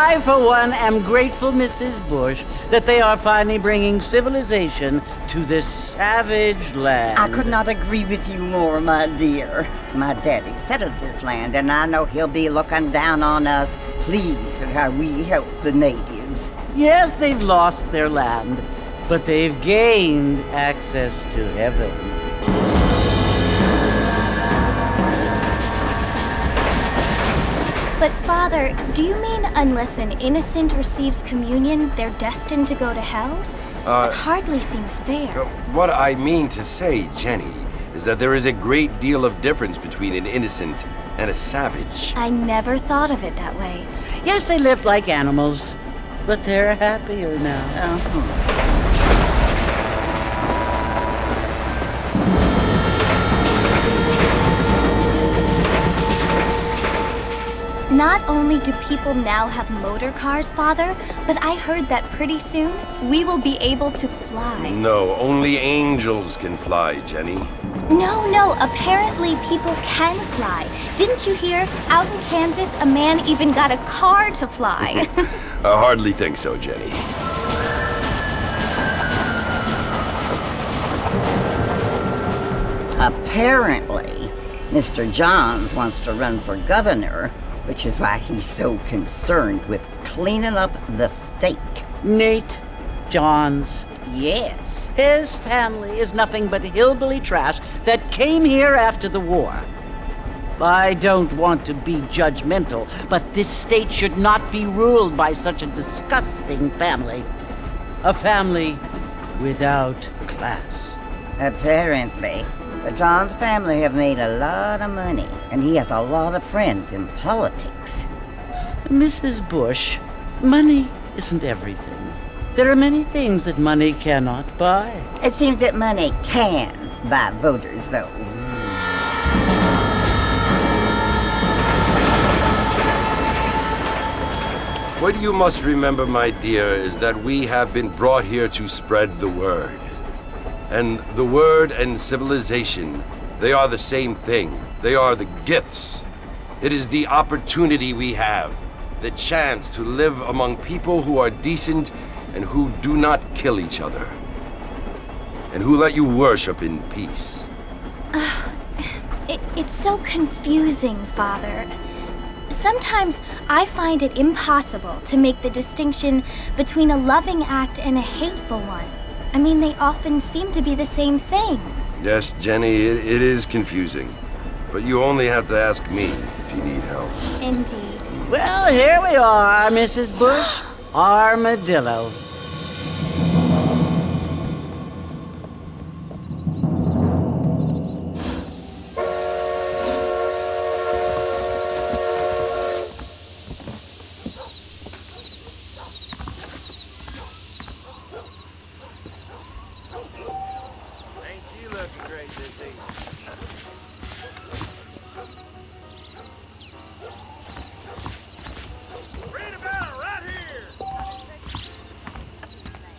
I, for one, am grateful, Mrs. Bush, that they are finally bringing civilization to this savage land. I could not agree with you more, my dear. My daddy settled this land, and I know he'll be looking down on us, pleased at how we help the natives. Yes, they've lost their land, but they've gained access to heaven. But Father, do you mean unless an innocent receives communion, they're destined to go to hell? It hardly seems fair. What I mean to say, Jenny, is that there is a great deal of difference between an innocent and a savage. I never thought of it that way. Yes, they lived like animals, but they're happier now. Not only do people now have motor cars, Father, but I heard that pretty soon we will be able to fly. No, only angels can fly, Jenny. No, apparently people can fly. Didn't you hear? Out in Kansas, a man even got a car to fly. I hardly think so, Jenny. Apparently, Mr. Johns wants to run for governor, which is why he's so concerned with cleaning up the state. Nate Johns. Yes. His family is nothing but hillbilly trash that came here after the war. I don't want to be judgmental, but this state should not be ruled by such a disgusting family. A family without class. Apparently. The Johns family have made a lot of money, and he has a lot of friends in politics. Mrs. Bush, money isn't everything. There are many things that money cannot buy. It seems that money can buy voters, though. What you must remember, my dear, is that we have been brought here to spread the word. And the word and civilization, they are the same thing. They are the gifts. It is the opportunity we have, the chance to live among people who are decent and who do not kill each other, and who let you worship in peace. It's so confusing, Father. Sometimes I find it impossible to make the distinction between a loving act and a hateful one. I mean, they often seem to be the same thing. Yes, Jenny, it is confusing. But you only have to ask me if you need help. Indeed. Well, here we are, Mrs. Bush. Armadillo.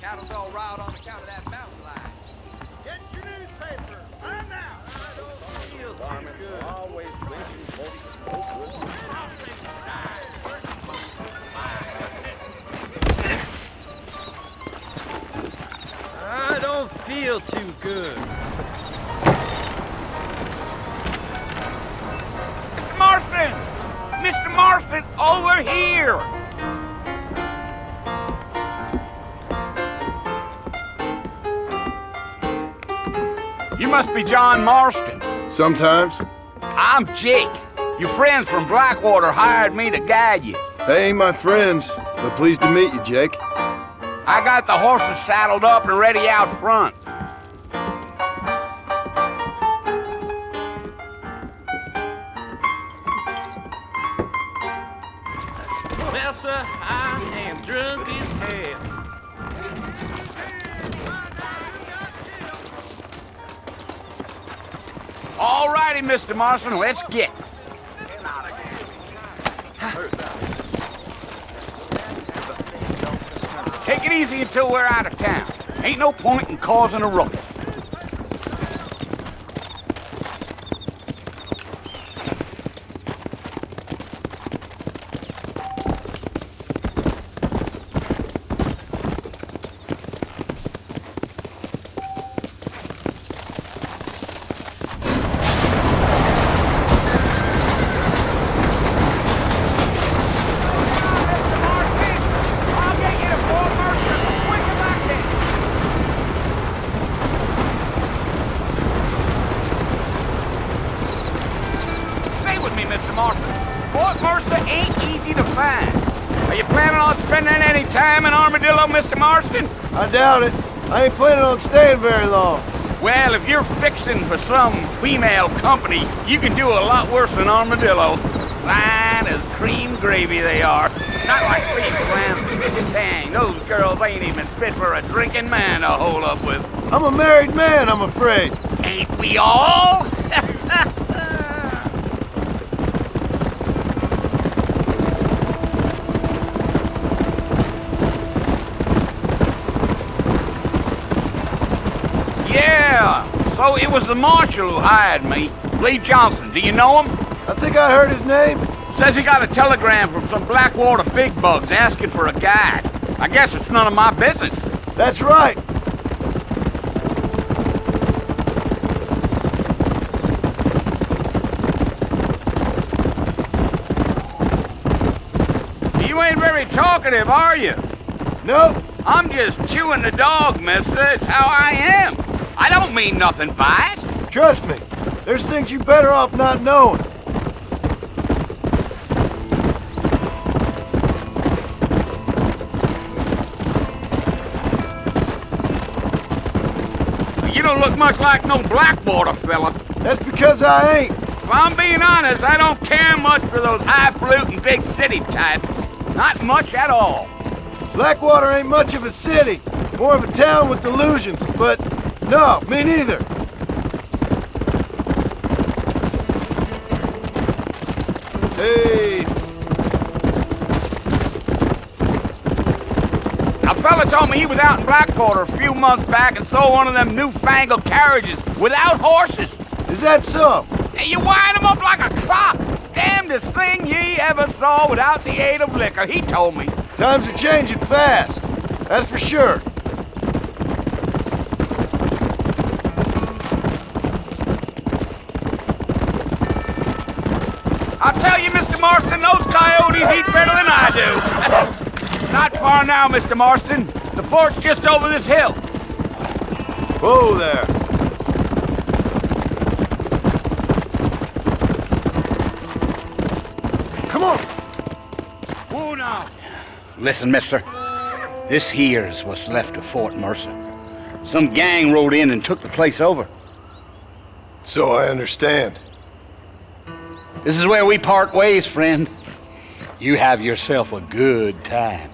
Cattle's all riled on account of that mountain lion. Get your newspaper, right now. I don't feel too good. Always drinking 40 I don't feel too good. Mr. Marston! Mr. Marston, over here! You must be John Marston. Sometimes. I'm Jake. Your friends from Blackwater hired me to guide you. They ain't my friends, but pleased to meet you, Jake. I got the horses saddled up and ready out front. Well, sir, I am drunk as hell. All righty, Mr. Marston, let's get. Take it easy until we're out of town. Ain't no point in causing a ruckus. Martha ain't easy to find. Are you planning on spending any time in Armadillo, Mr. Marston? I doubt it. I ain't planning on staying very long. Well, if you're fixing for some female company, you can do a lot worse than Armadillo. Fine as cream gravy they are. Not like Cleveland. Dang, those girls ain't even fit for a drinking man to hold up with. I'm a married man, I'm afraid. Ain't we all? Yeah, so it was the marshal who hired me. Lee Johnson, do you know him? I think I heard his name. Says he got a telegram from some Blackwater big bugs asking for a guide. I guess it's none of my business. That's right. You ain't very talkative, are you? Nope. I'm just chewing the dog, mister. It's how I am. I don't mean nothing by it. Trust me. There's things you better off not knowing. You don't look much like no Blackwater fella. That's because I ain't. If I'm being honest, I don't care much for those highfalutin big city types. Not much at all. Blackwater ain't much of a city. More of a town with delusions, but no, me neither. Hey. A fella told me he was out in Blackwater a few months back and saw one of them newfangled carriages without horses. Is that so? And you wind them up like a clock. Damnedest thing ye ever saw without the aid of liquor, he told me. Times are changing fast. That's for sure. I'll tell you, Mr. Marston, those coyotes eat better than I do. Not far now, Mr. Marston. The fort's just over this hill. Whoa there. Come on. Whoa now. Listen, mister. This here is what's left of Fort Mercer. Some gang rode in and took the place over. So I understand. This is where we part ways, friend. You have yourself a good time.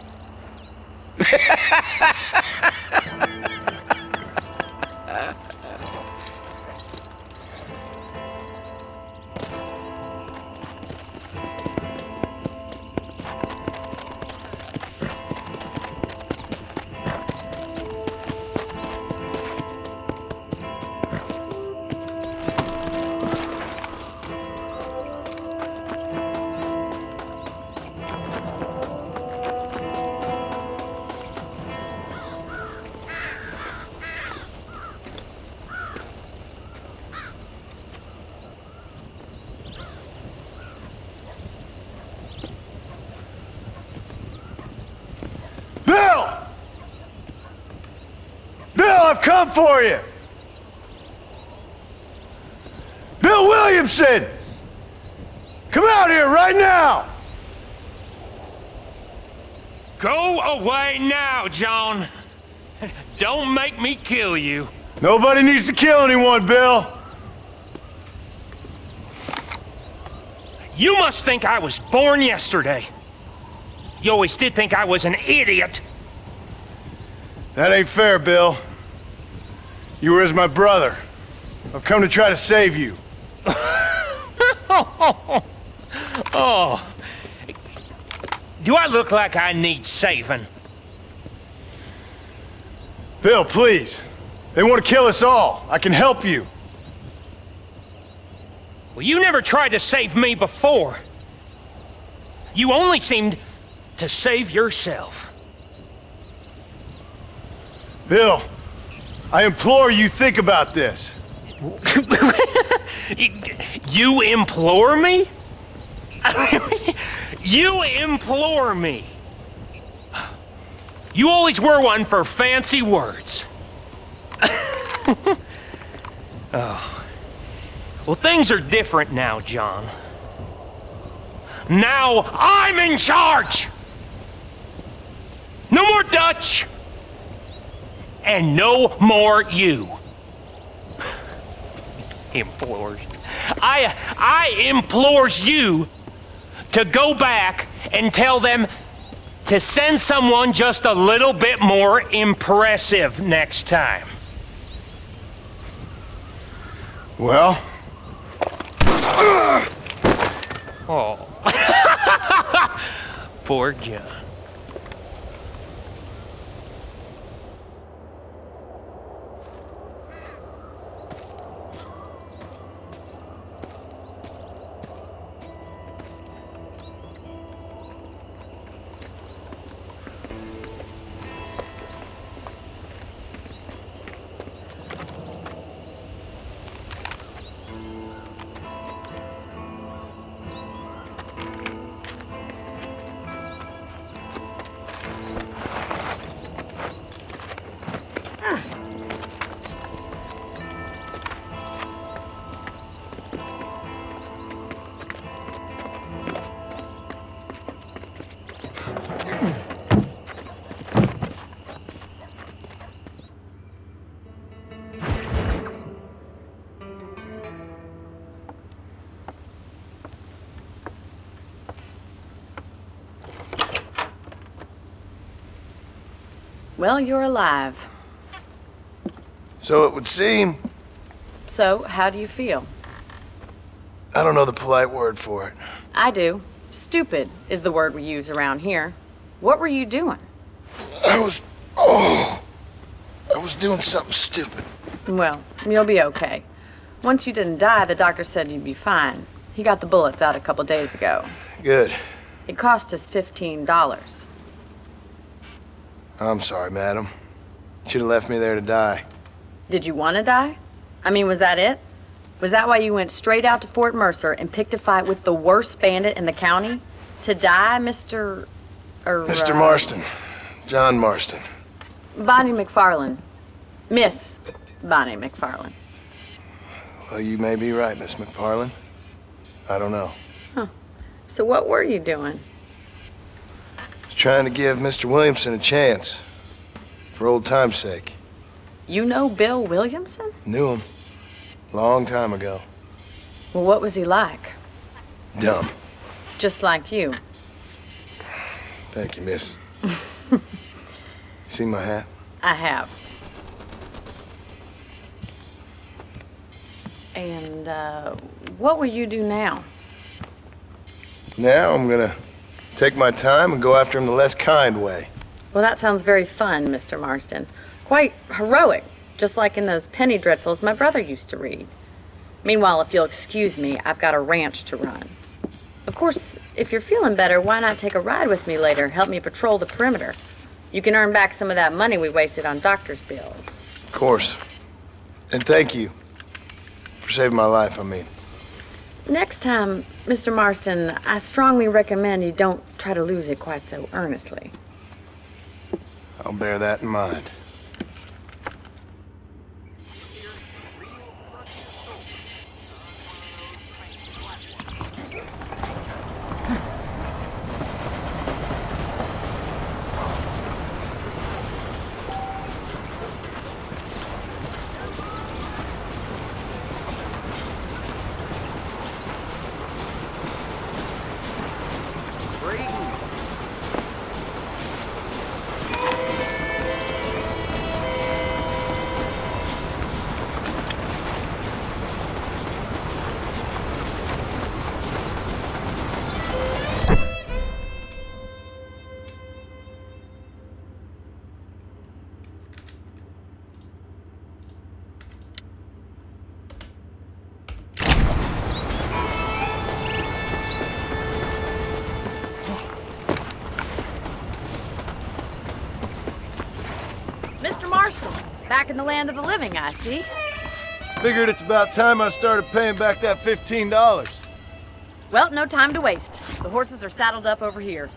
I've come for you! Bill Williamson! Come out here right now! Go away now, John. Don't make me kill you. Nobody needs to kill anyone, Bill. You must think I was born yesterday. You always did think I was an idiot. That ain't fair, Bill. You were as my brother. I've come to try to save you. Oh. Do I look like I need saving? Bill, please. They want to kill us all. I can help you. Well, you never tried to save me before. You only seemed to save yourself. Bill, I implore you think about this. You implore me? You implore me? You always were one for fancy words. Oh. Well, things are different now, John. Now I'm in charge! No more Dutch! And no more you. Implores. I implores you to go back and tell them to send someone just a little bit more impressive next time. Well? Oh. Poor John. Well, you're alive. So it would seem. So, how do you feel? I don't know the polite word for it. I do. Stupid is the word we use around here. What were you doing? I was doing something stupid. Well, you'll be okay. Once you didn't die, the doctor said you'd be fine. He got the bullets out a couple days ago. Good. It cost us $15. I'm sorry, madam. Should have left me there to die. Did you want to die? I mean, was that it? Was that why you went straight out to Fort Mercer and picked a fight with the worst bandit in the county? To die, Mr. Mr. Marston. John Marston. Bonnie McFarlane. Miss Bonnie McFarlane. Well, you may be right, Miss McFarlane. I don't know. Huh. So what were you doing? Trying to give Mr. Williamson a chance. For old time's sake. You know Bill Williamson? Knew him. Long time ago. Well, what was he like? Dumb. Just like you. Thank you, miss. See my hat? I have. And, what will you do now? Now I'm gonna take my time and go after him the less kind way. Well, that sounds very fun, Mr. Marston. Quite heroic, just like in those penny dreadfuls my brother used to read. Meanwhile, if you'll excuse me, I've got a ranch to run. Of course, if you're feeling better, why not take a ride with me later? Help me patrol the perimeter. You can earn back some of that money we wasted on doctor's bills. Of course. And thank you. For saving my life, I mean. Next time, Mr. Marston, I strongly recommend you don't try to lose it quite so earnestly. I'll bear that in mind. Back in the land of the living, I see. Figured it's about time I started paying back that $15. Well, no time to waste. The horses are saddled up over here.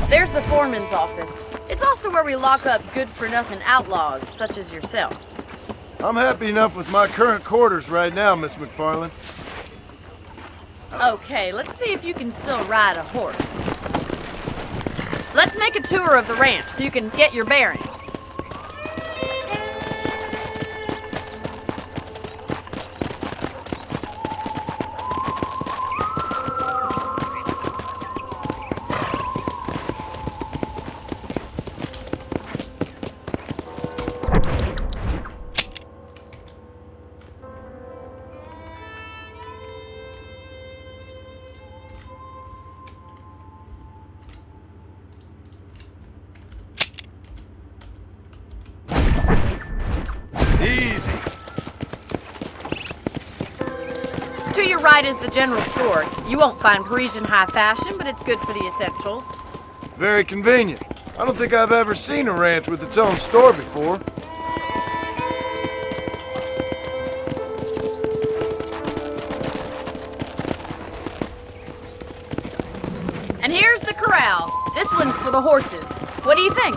There's the foreman's office. It's also where we lock up good-for-nothing outlaws, such as yourself. I'm happy enough with my current quarters right now, Miss McFarland. Okay, let's see if you can still ride a horse. Let's make a tour of the ranch so you can get your bearings. Easy. To your right is the general store. You won't find Parisian high fashion, but it's good for the essentials. Very convenient. I don't think I've ever seen a ranch with its own store before. And here's the corral. This one's for the horses. What do you think?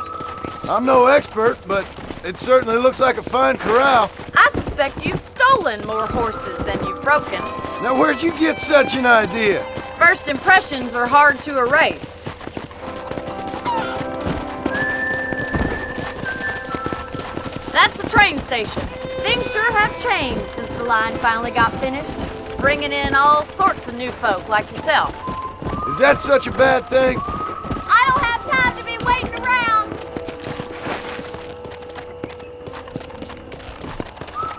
I'm no expert, but it certainly looks like a fine corral. I suspect you've stolen more horses than you've broken. Now, where'd you get such an idea? First impressions are hard to erase. That's the train station. Things sure have changed since the line finally got finished, bringing in all sorts of new folk like yourself. Is that such a bad thing? I don't have time to be waiting around.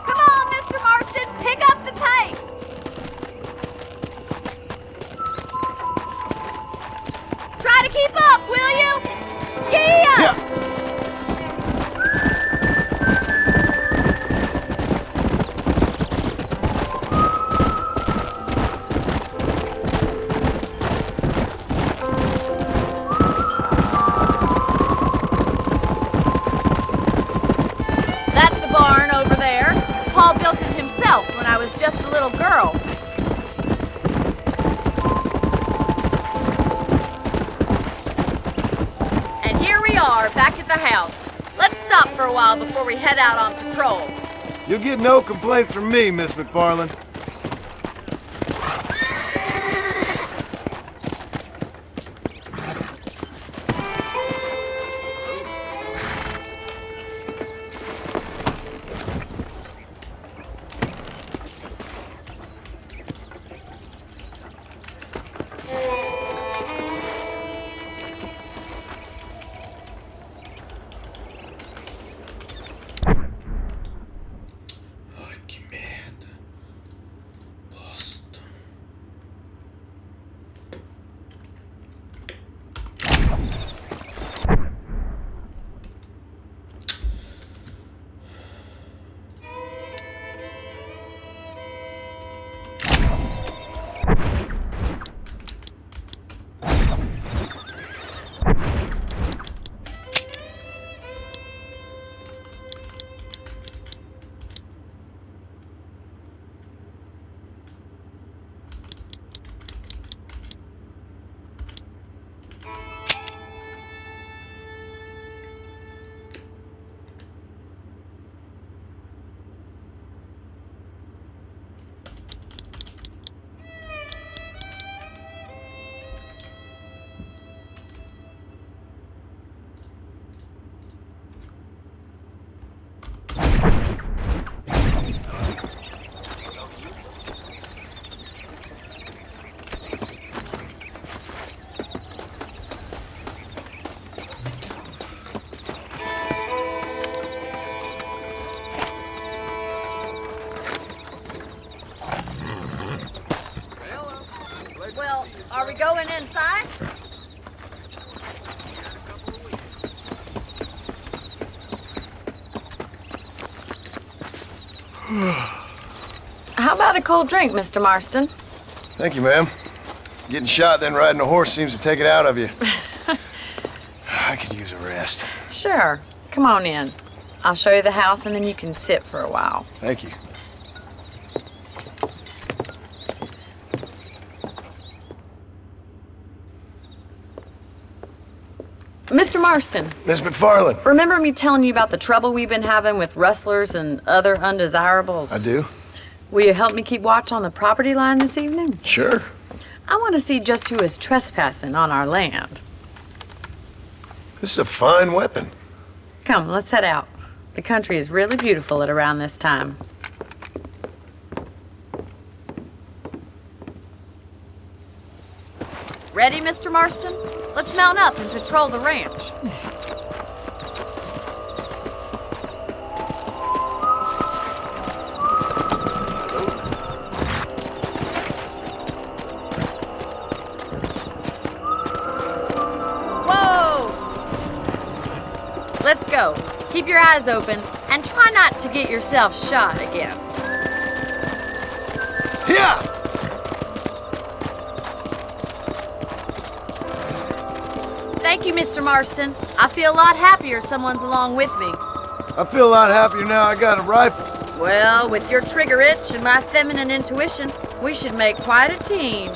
Come on, Mr. Marston, pick up the pace. Try to keep up, will you? Yeah! That's the barn over there. Paul built it himself when I was just a little girl. And here we are, back at the house. Let's stop for a while before we head out on patrol. You'll get no complaints from me, Miss McFarland. Ai, que merda. Bosta. Well, are we going inside? How about a cold drink, Mr. Marston? Thank you, ma'am. Getting shot then riding a horse seems to take it out of you. I could use a rest. Sure. Come on in. I'll show you the house and then you can sit for a while. Thank you. Mr. Marston, Miss McFarland. remember me telling you about the trouble we've been having with rustlers and other undesirables? I do? Will you help me keep watch on the property line this evening? Sure. I want to see just who is trespassing on our land. This is a fine weapon. Come, let's head out. The country is really beautiful at around this time. Ready, Mr. Marston? Let's mount up and patrol the ranch. Let's go. Keep your eyes open and try not to get yourself shot again. Yeah! Thank you, Mr. Marston. I feel a lot happier someone's along with me. I feel a lot happier now I got a rifle. Well, with your trigger itch and my feminine intuition, we should make quite a team.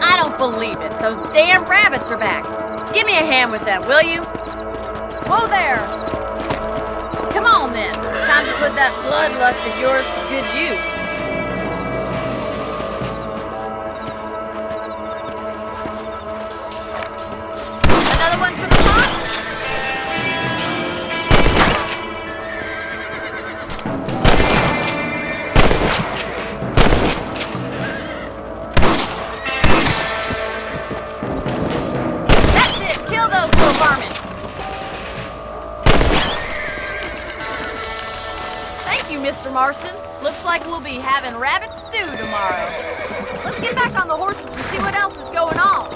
I don't believe it. Those damn rabbits are back. Give me a hand with them, will you? Whoa there! Come on then. Time to put that bloodlust of yours to good use. Another one for the pot? That's it! Kill those little varmints! Thank you, Mr. Marston. Looks like we'll be having rabbit stew tomorrow. Let's get back on the horses and see what else is going on.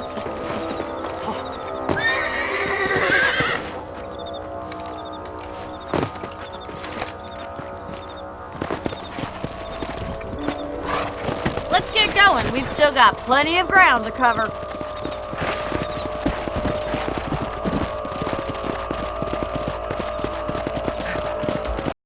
Let's get going. We've still got plenty of ground to cover.